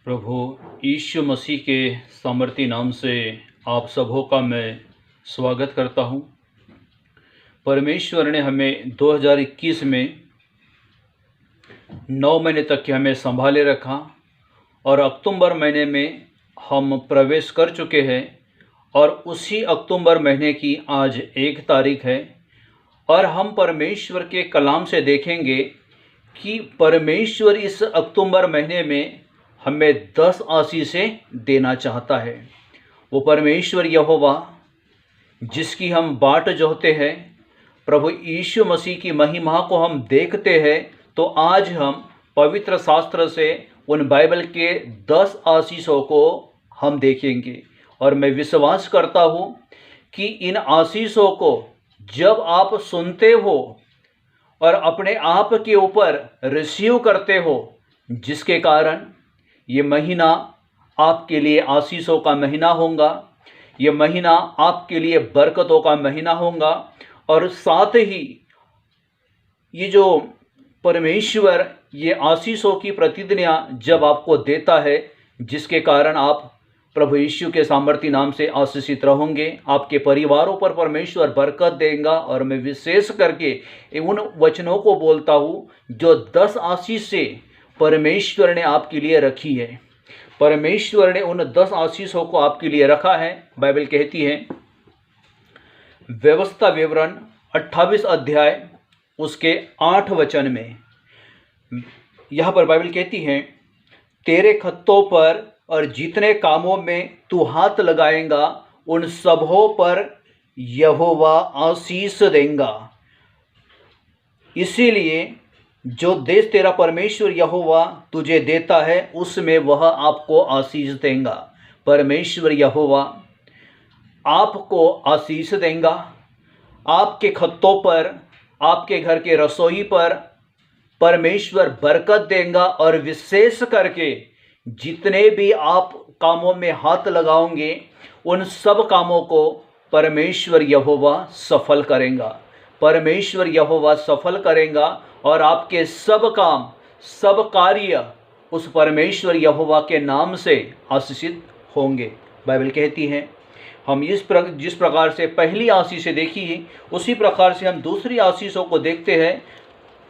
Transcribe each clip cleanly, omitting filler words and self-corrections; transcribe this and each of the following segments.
प्रभु यीशु मसीह के सामर्थी नाम से आप सबों का मैं स्वागत करता हूं। परमेश्वर ने हमें 2021 में 9 महीने तक के हमें संभाले रखा और अक्टूबर महीने में हम प्रवेश कर चुके हैं और उसी अक्टूबर महीने की आज 1 तारीख है और हम परमेश्वर के कलाम से देखेंगे कि परमेश्वर इस अक्टूबर महीने में हमें 10 आशीषें देना चाहता है। वो परमेश्वर यहोवा जिसकी हम बाट जोहते हैं, प्रभु यीशु मसीह की महिमा को हम देखते हैं, तो आज हम पवित्र शास्त्र से उन बाइबल के 10 आशीषों को हम देखेंगे। और मैं विश्वास करता हूँ कि इन आशीषों को जब आप सुनते हो और अपने आप के ऊपर रिसीव करते हो, जिसके कारण ये महीना आपके लिए आशीषों का महीना होगा, ये महीना आपके लिए बरकतों का महीना होगा। और साथ ही ये जो परमेश्वर ये आशीषों की प्रतिज्ञा जब आपको देता है, जिसके कारण आप प्रभु यीशु के सामर्थी नाम से आशीषित रहोगे, आपके परिवारों पर परमेश्वर बरकत देगा। और मैं विशेष करके उन वचनों को बोलता हूँ जो 10 आशीष से परमेश्वर ने आपके लिए रखी है। परमेश्वर ने उन 10 आशीषों को आपके लिए रखा है। बाइबल कहती है, व्यवस्था विवरण 28 अध्याय उसके 8 वचन में, यहाँ पर बाइबल कहती है, तेरे खत्तों पर और जितने कामों में तू हाथ लगाएगा उन सबों पर यहोवा आशीष देगा। इसीलिए जो देश तेरा परमेश्वर यहोवा तुझे देता है, उसमें वह आपको आशीष देगा। परमेश्वर यहोवा आपको आशीष देगा। आपके खत्तों पर, आपके घर के रसोई पर परमेश्वर बरकत देगा। और विशेष करके जितने भी आप कामों में हाथ लगाओगे, उन सब कामों को परमेश्वर यहोवा सफल करेगा। परमेश्वर यहोवा सफल करेगा और आपके सब काम, सब कार्य उस परमेश्वर यहोवा के नाम से आशीषित होंगे। बाइबल कहती है, हम जिस प्रकार से पहली आशीष से देखी, उसी प्रकार से हम दूसरी आशीषों को देखते हैं।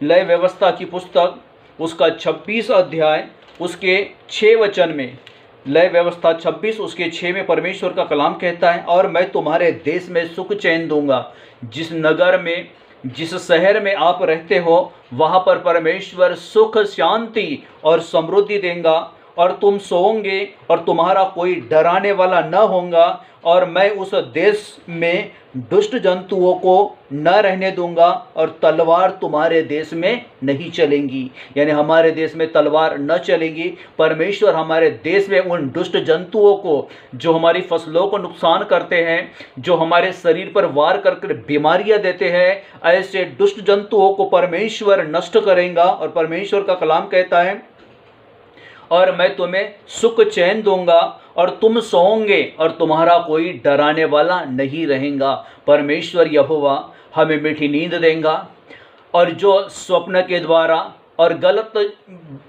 लय व्यवस्था की पुस्तक उसका 26 अध्याय उसके 6 वचन में, लय व्यवस्था 26 उसके 6 में परमेश्वर का कलाम कहता है, और मैं तुम्हारे देश में सुख चैन दूंगा। जिस नगर में, जिस शहर में आप रहते हो, वहाँ पर परमेश्वर सुख, शांति और समृद्धि देगा। और तुम सोओगे और तुम्हारा कोई डराने वाला न होगा। और मैं उस देश में दुष्ट जंतुओं को न रहने दूंगा और तलवार तुम्हारे देश में नहीं चलेंगी। यानी हमारे देश में तलवार न चलेगी। परमेश्वर हमारे देश में उन दुष्ट जंतुओं को, जो हमारी फसलों को नुकसान करते हैं, जो हमारे शरीर पर वार कर बीमारियां देते हैं, ऐसे दुष्ट जंतुओं को परमेश्वर नष्ट करेगा। और परमेश्वर का कलाम कहता है, और मैं तुम्हें सुख चैन दूंगा और तुम सोओगे और तुम्हारा कोई डराने वाला नहीं रहेगा। परमेश्वर यहोवा हमें मीठी नींद देगा। और जो स्वप्न के द्वारा और गलत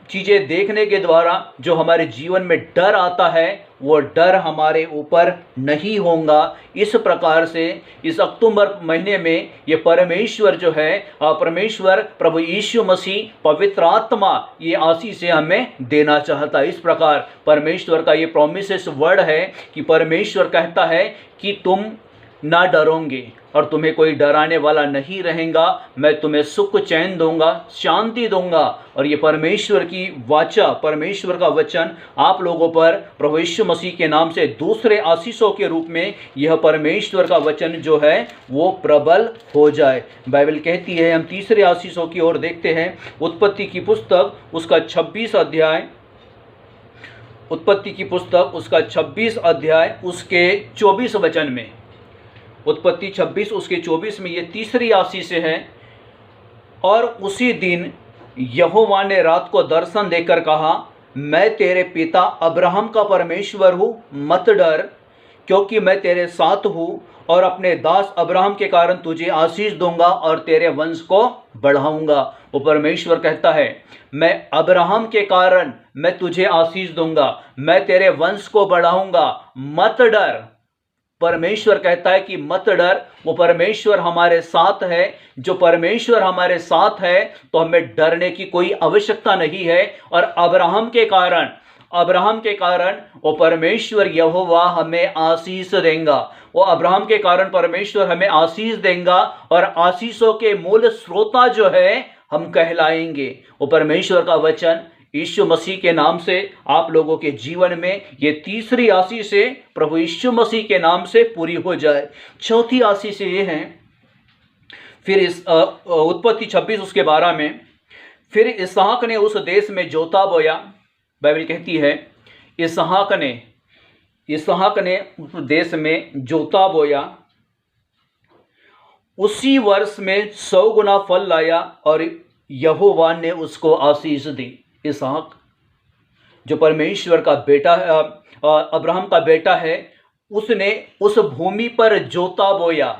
चीज़ें देखने के द्वारा जो हमारे जीवन में डर आता है, वो डर हमारे ऊपर नहीं होगा। इस प्रकार से इस अक्टूबर महीने में ये परमेश्वर जो है, परमेश्वर प्रभु यीशु मसीह, पवित्र आत्मा, ये आशीष हमें देना चाहता है। इस प्रकार परमेश्वर का ये प्रॉमिसेस वर्ड है कि परमेश्वर कहता है कि तुम ना डरोगे और तुम्हें कोई डराने वाला नहीं रहेगा। मैं तुम्हें सुख चैन दूंगा, शांति दूंगा। और ये परमेश्वर की वाचा, परमेश्वर का वचन आप लोगों पर प्रभु यीशु मसीह के नाम से दूसरे आशीषों के रूप में यह परमेश्वर का वचन जो है वो प्रबल हो जाए। बाइबल कहती है, हम तीसरे आशीषों की ओर देखते हैं। उत्पत्ति की पुस्तक उसका 26 अध्याय, उत्पत्ति की पुस्तक उसका 26 अध्याय उसके 24 वचन में, उत्पत्ति 26 उसके 24 में ये तीसरी आशीष है। और उसी दिन यहोवा ने रात को दर्शन देकर कहा, मैं तेरे पिता अब्राहम का परमेश्वर हूँ, मत डर, क्योंकि मैं तेरे साथ हूँ और अपने दास अब्राहम के कारण तुझे आशीष दूंगा और तेरे वंश को बढ़ाऊंगा। वो परमेश्वर कहता है, मैं अब्राहम के कारण मैं तुझे आशीष दूंगा, मैं तेरे वंश को बढ़ाऊंगा, मत डर। परमेश्वर कहता है कि मत डर। वो परमेश्वर हमारे साथ है। जो परमेश्वर हमारे साथ है तो हमें डरने की कोई आवश्यकता नहीं है। और अब्राहम के कारण वो परमेश्वर यहोवा हमें आशीष देगा। वो अब्राहम के कारण परमेश्वर हमें आशीष देगा और आशीषों के मूल स्रोता जो है हम कहलाएंगे। वो परमेश्वर का वचन यीशु मसीह के नाम से आप लोगों के जीवन में ये तीसरी आशीष से प्रभु यीशु मसीह के नाम से पूरी हो जाए। चौथी आशीष ये है, फिर इस उत्पत्ति 26 उसके 12 में, फिर इसहाक ने उस देश में जोता बोया। बाइबल कहती है इसहाक ने उस देश में जोता बोया, उसी वर्ष में 100 गुना फल लाया और यहोवा ने उसको आशीष दी। इसहाक जो परमेश्वर का बेटा, अब्राहम का बेटा है, उसने उस भूमि पर जोता बोया।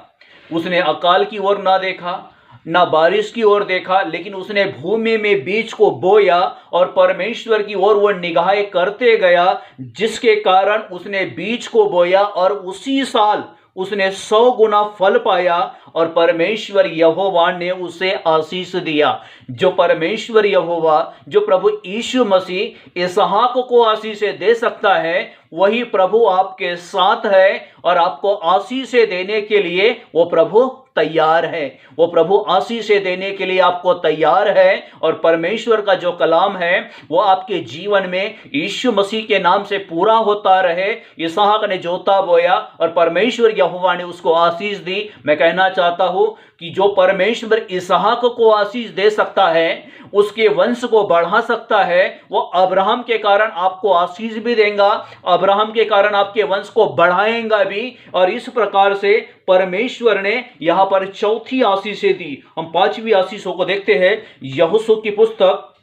उसने अकाल की ओर ना देखा, ना बारिश की ओर देखा, लेकिन उसने भूमि में बीज को बोया और परमेश्वर की ओर वो निगाहें करते गया, जिसके कारण उसने बीज को बोया और उसी साल उसने 100 गुना फल पाया और परमेश्वर यहोवा ने उसे आशीष दिया। जो परमेश्वर यहोवा, जो प्रभु यीशु मसीह इसहाक को आशीषें दे सकता है, वही प्रभु आपके साथ है और आपको आशीषें देने के लिए वो प्रभु तैयार है। वो प्रभु आशीषें देने के लिए आपको तैयार है और परमेश्वर का जो कलाम है वो आपके जीवन में यीशु मसीह के नाम से पूरा होता रहे। इसहाक ने जोता बोया और परमेश्वर यहोवा ने उसको आशीष दी। मैं कहना चाहता हूं कि जो परमेश्वर इसहाक को आशीष दे सकता है, उसके वंश को बढ़ा सकता है, वो अब्राहम के कारण आपको आशीष भी देगा, अब्राहम के कारण आपके वंश को बढ़ाएगा भी। और इस प्रकार से परमेश्वर ने यहां पर चौथी आशीषें दी। हम पांचवी आशीषों को देखते हैं। यहोशू की पुस्तक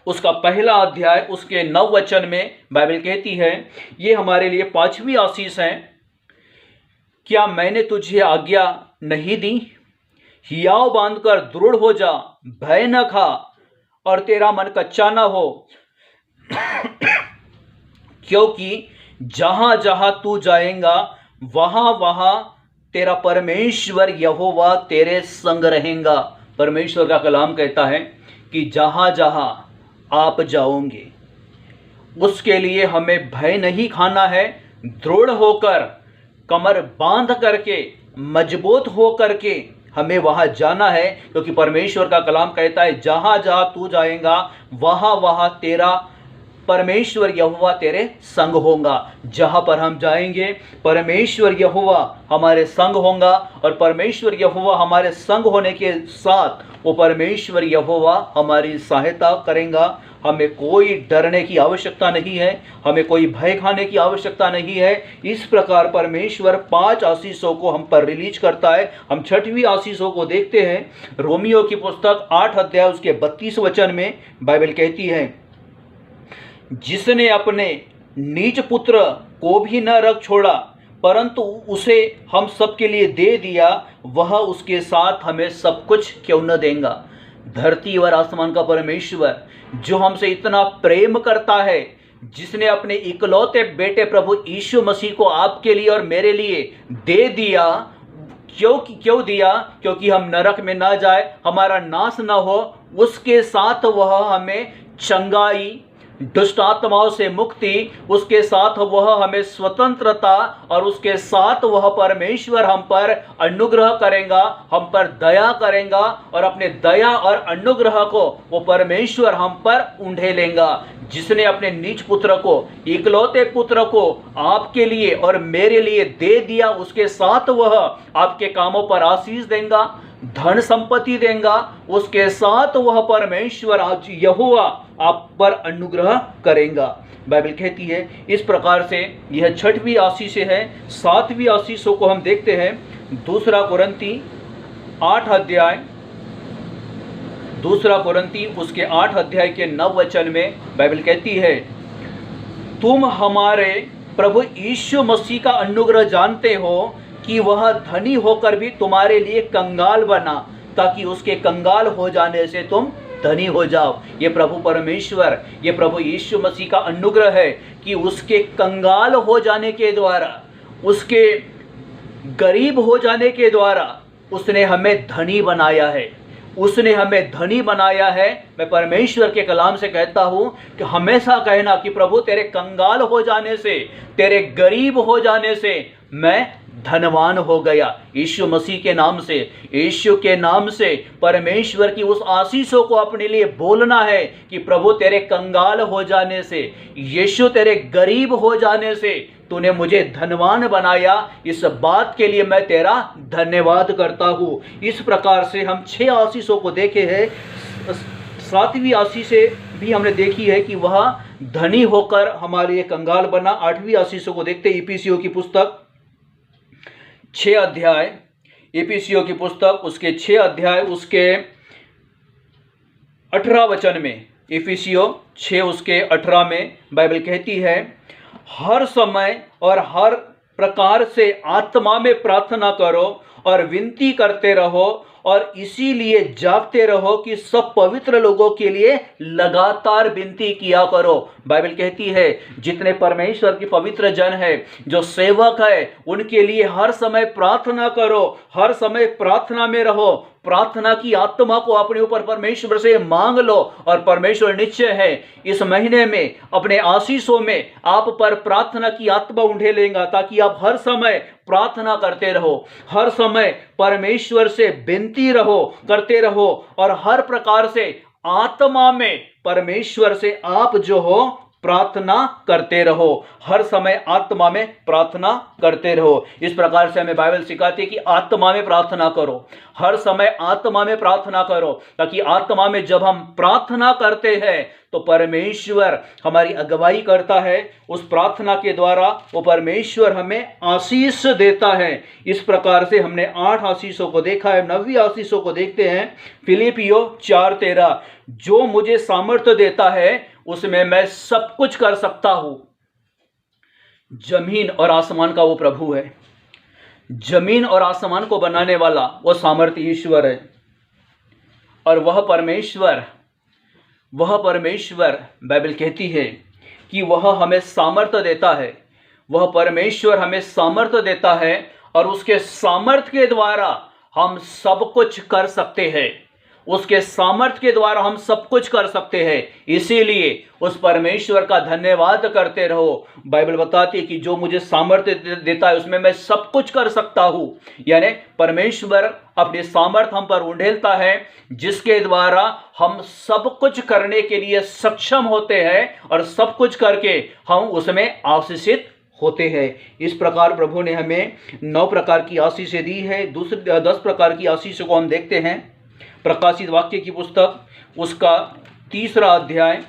उसका पहला अध्याय उसके 9 वचन में बाइबल कहती है, ये हमारे लिए पांचवी आशीष है। क्या मैंने तुझे आज्ञा नहीं दी? हियाव बांधकर दृढ़ हो जा, भय न खा और तेरा मन कच्चा न हो, क्योंकि जहां जहां तू जाएगा वहां वहां तेरा परमेश्वर यहोवा तेरे संग रहेगा। परमेश्वर का कलाम कहता है कि जहां जहां आप जाओगे उसके लिए हमें भय नहीं खाना है। दृढ़ होकर, कमर बांध करके, मजबूत हो करके हमें वहां जाना है, क्योंकि परमेश्वर का कलाम कहता है जहां जहां तू जाएगा वहां वहां तेरा परमेश्वर यहोवा तेरे संग होगा। जहां पर हम जाएंगे परमेश्वर यहोवा हमारे संग होगा और परमेश्वर यहोवा हमारे संग होने के साथ वो परमेश्वर यहोवा हमारी सहायता करेगा। हमें कोई डरने की आवश्यकता नहीं है, हमें कोई भय खाने की आवश्यकता नहीं है। इस प्रकार परमेश्वर 5 आशीषों को हम पर रिलीज करता है। हम 6वीं आशीषों को देखते हैं। रोमियो की पुस्तक 8 अध्याय उसके 32 वचन में बाइबल कहती है, जिसने अपने निज पुत्र को भी न रख छोड़ा परंतु उसे हम सबके लिए दे दिया, वह उसके साथ हमें सब कुछ क्यों न देगा। धरती और आसमान का परमेश्वर जो हमसे इतना प्रेम करता है, जिसने अपने इकलौते बेटे प्रभु यीशु मसीह को आपके लिए और मेरे लिए दे दिया। क्यों दिया? क्योंकि हम नरक में ना जाए, हमारा नाश ना हो। उसके साथ वह हमें चंगाई, दुष्ट आत्माओं से मुक्ति, उसके साथ वह हमें स्वतंत्रता और उसके साथ वह परमेश्वर हम पर अनुग्रह करेगा, हम पर दया करेगा और अपने दया और अनुग्रह को वो परमेश्वर हम पर उंढे लेगा। जिसने अपने निज पुत्र को, इकलौते पुत्र को आपके लिए और मेरे लिए दे दिया, उसके साथ वह आपके कामों पर आशीष देगा, धन संपत्ति देगा। उसके साथ वह परमेश्वर आज यहोवा आप पर अनुग्रह करेगा। बाइबल कहती है इस प्रकार से यह 6वीं आशीष है। 7वीं आशीषों को हम देखते हैं। 2 कुरिन्ती 8 अध्याय, 2 कुरिन्ती उसके 8 अध्याय के 9 वचन में बाइबल कहती है, तुम हमारे प्रभु यीशु मसीह का अनुग्रह जानते हो कि वह धनी होकर भी तुम्हारे लिए कंगाल बना, ताकि उसके कंगाल हो जाने से तुम धनी हो जाओ। ये प्रभु परमेश्वर, ये प्रभु यीशु मसीह का अनुग्रह है कि उसके कंगाल हो जाने के द्वारा, उसके गरीब हो जाने के द्वारा उसने हमें धनी बनाया है। उसने हमें धनी बनाया है। मैं परमेश्वर के कलाम से कहता हूं कि हमेशा कहना कि प्रभु तेरे कंगाल हो जाने से, तेरे गरीब हो जाने से मैं धनवान हो गया। यीशु मसीह के नाम से, यीशु के नाम से परमेश्वर की उस आशीषों को अपने लिए बोलना है कि प्रभु तेरे कंगाल हो जाने से, यीशु तेरे गरीब हो जाने से तूने मुझे धनवान बनाया। इस बात के लिए मैं तेरा धन्यवाद करता हूँ। इस प्रकार से हम 6 आशीषों को देखे हैं। 7वीं आशीष से भी हमने देखी है कि वह धनी होकर हमारे लिए कंगाल बना। 8वीं आशीषों को देखते हैं। इफिसियों की पुस्तक 6 अध्याय, इफिसियों की पुस्तक उसके 6 अध्याय उसके 18 वचन में, इफिसियों 6 उसके 18 में बाइबल कहती है, हर समय और हर प्रकार से आत्मा में प्रार्थना करो और विनती करते रहो और इसीलिए जागते रहो कि सब पवित्र लोगों के लिए लगातार विनती किया करो। बाइबल कहती है जितने परमेश्वर के पवित्र जन है, जो सेवक है, उनके लिए हर समय प्रार्थना करो, हर समय प्रार्थना में रहो। प्रार्थना की आत्मा को अपने ऊपर परमेश्वर से मांग लो और परमेश्वर निश्चय है इस महीने में अपने आशीषों में आप पर प्रार्थना की आत्मा उंडेलेगा, ताकि आप हर समय प्रार्थना करते रहो, हर समय परमेश्वर से विनती रहो, करते रहो और हर प्रकार से आत्मा में परमेश्वर से आप जो हो प्रार्थना करते रहो। हर समय आत्मा में प्रार्थना करते रहो। इस प्रकार से हमें बाइबल सिखाती है कि आत्मा में प्रार्थना करो, हर समय आत्मा में प्रार्थना करो, ताकि आत्मा में जब हम प्रार्थना करते हैं तो परमेश्वर हमारी अगुवाई करता है। उस प्रार्थना के द्वारा वो परमेश्वर हमें आशीष देता है। इस प्रकार से हमने 8 आशीषों को देखा है। 9वीं आशीषों को देखते हैं। फिलिपियों 4:13, जो मुझे सामर्थ्य देता है उसमें मैं सब कुछ कर सकता हूं। जमीन और आसमान का वो प्रभु है। जमीन और आसमान को बनाने वाला वो सामर्थ्य ईश्वर है। और वह परमेश्वर बाइबल कहती है कि वह हमें सामर्थ्य देता है। वह परमेश्वर हमें सामर्थ्य देता है और उसके सामर्थ्य के द्वारा हम सब कुछ कर सकते हैं। उसके सामर्थ्य के द्वारा हम सब कुछ कर सकते हैं। इसीलिए उस परमेश्वर का धन्यवाद करते रहो। बाइबल बताती है कि जो मुझे सामर्थ्य देता है उसमें मैं सब कुछ कर सकता हूं। यानी परमेश्वर अपने सामर्थ्य हम पर उंडेलता है, जिसके द्वारा हम सब कुछ करने के लिए सक्षम होते हैं और सब कुछ करके हम उसमें आशीषित होते हैं। इस प्रकार प्रभु ने हमें 9 प्रकार की आशीषें दी है। दूसरे 10 प्रकार की आशीषों को हम देखते हैं। प्रकाशित वाक्य की पुस्तक उसका 3 अध्याय,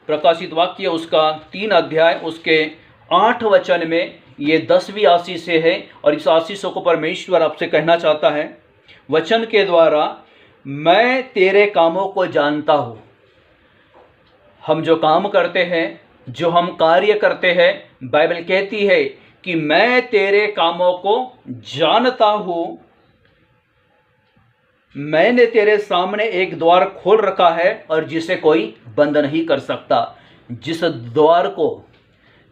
प्रकाशित वाक्य उसका 3 अध्याय उसके 8 वचन में ये 10वीं आशीष है। और इस आशीषों को परमेश्वर आपसे कहना चाहता है वचन के द्वारा, मैं तेरे कामों को जानता हूँ। हम जो काम करते हैं, जो हम कार्य करते हैं, बाइबल कहती है कि मैं तेरे कामों को जानता हूँ। मैंने तेरे सामने एक द्वार खोल रखा है और जिसे कोई बंद नहीं कर सकता। जिस द्वार को,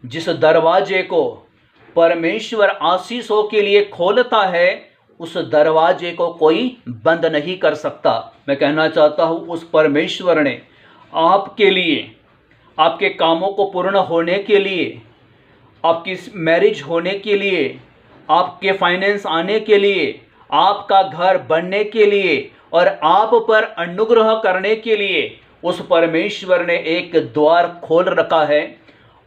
जिस दरवाजे को परमेश्वर आशीषों के लिए खोलता है, उस दरवाजे को कोई बंद नहीं कर सकता। मैं कहना चाहता हूँ उस परमेश्वर ने आपके लिए, आपके कामों को पूर्ण होने के लिए, आपकी मैरिज होने के लिए, आपके फाइनेंस आने के लिए, आपका घर बनने के लिए और आप पर अनुग्रह करने के लिए उस परमेश्वर ने एक द्वार खोल रखा है।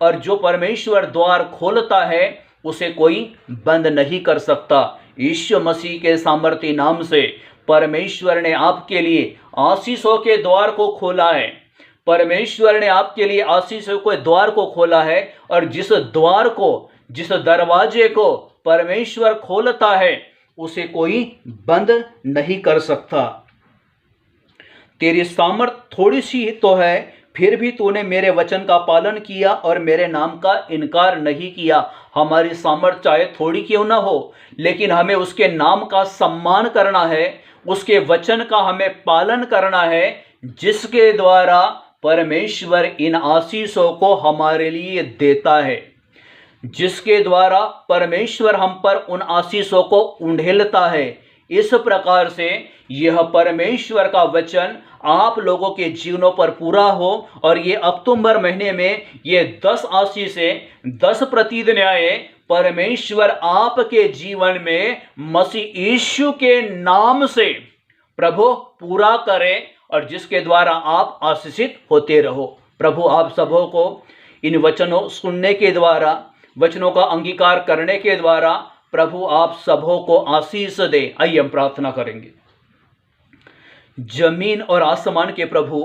और जो परमेश्वर द्वार खोलता है उसे कोई बंद नहीं कर सकता। यीशु मसीह के सामर्थ्य नाम से परमेश्वर ने आपके लिए आशीषों के द्वार को खोला है। परमेश्वर ने आपके लिए आशीषों के द्वार को खोला है। और जिस द्वार को, जिस दरवाजे को परमेश्वर खोलता है उसे कोई बंद नहीं कर सकता। तेरी सामर्थ थोड़ी सी तो है, फिर भी तूने मेरे वचन का पालन किया और मेरे नाम का इनकार नहीं किया। हमारी सामर्थ चाहे थोड़ी क्यों ना हो, लेकिन हमें उसके नाम का सम्मान करना है, उसके वचन का हमें पालन करना है, जिसके द्वारा परमेश्वर इन आशीषों को हमारे लिए देता है, जिसके द्वारा परमेश्वर हम पर उन आशीषों को उंडेलता है। इस प्रकार से यह परमेश्वर का वचन आप लोगों के जीवनों पर पूरा हो और ये अक्टूबर महीने में ये 10 आशीषें, 10 प्रतिज्ञाएं परमेश्वर आपके जीवन में मसीह यीशु के नाम से प्रभु पूरा करे और जिसके द्वारा आप आशीषित होते रहो। प्रभु आप सबों को इन वचनों सुनने के द्वारा, वचनों का अंगीकार करने के द्वारा प्रभु आप सबों को आशीष दे। आइए हम प्रार्थना करेंगे। जमीन और आसमान के प्रभु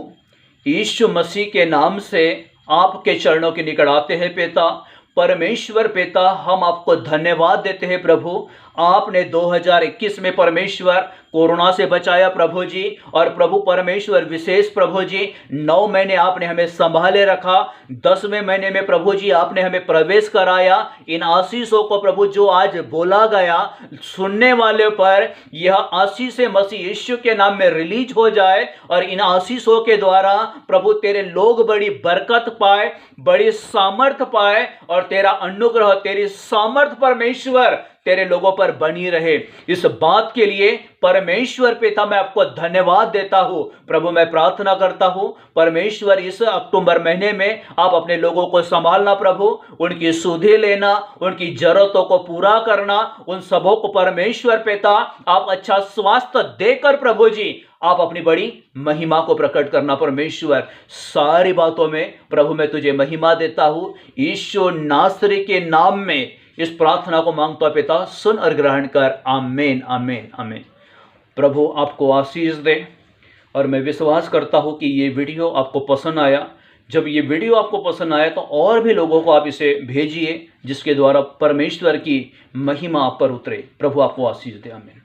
यीशु मसीह के नाम से आपके चरणों के निकट आते हैं पिता। परमेश्वर पिता, हम आपको धन्यवाद देते हैं प्रभु। आपने 2021 में परमेश्वर कोरोना से बचाया प्रभु जी, और प्रभु परमेश्वर विशेष प्रभु जी 9 महीने आपने हमें संभाले रखा। 10वें महीने में प्रभु जी आपने हमें प्रवेश कराया। इन आशीषों को प्रभु जो आज बोला गया, सुनने वाले पर यह आशीषें मसीह यीशु के नाम में रिलीज हो जाए और इन आशीषों के द्वारा प्रभु तेरे लोग बड़ी बरकत पाए, बड़ी सामर्थ पाए और तेरा अनुग्रह, तेरी सामर्थ परमेश्वर तेरे लोगों पर बनी रहे। इस बात के लिए परमेश्वर पिता मैं आपको धन्यवाद देता हूं। प्रभु मैं प्रार्थना करता हूं परमेश्वर इस अक्टूबर महीने में आप अपने लोगों को संभालना प्रभु, उनकी सुधि लेना, उनकी जरूरतों को पूरा करना, उन सबों को परमेश्वर पिता आप अच्छा स्वास्थ्य देकर प्रभु जी आप अपनी बड़ी महिमा को प्रकट करना। परमेश्वर सारी बातों में प्रभु मैं तुझे महिमा देता हूं। यीशु नासरी के नाम में इस प्रार्थना को मांगता पिता, सुन और ग्रहण कर। आमीन आमीन आमीन। प्रभु आपको आशीष दे। और मैं विश्वास करता हूं कि ये वीडियो आपको पसंद आया। जब ये वीडियो आपको पसंद आया तो और भी लोगों को आप इसे भेजिए, जिसके द्वारा परमेश्वर की महिमा आप पर उतरे। प्रभु आपको आशीष दे। आमीन।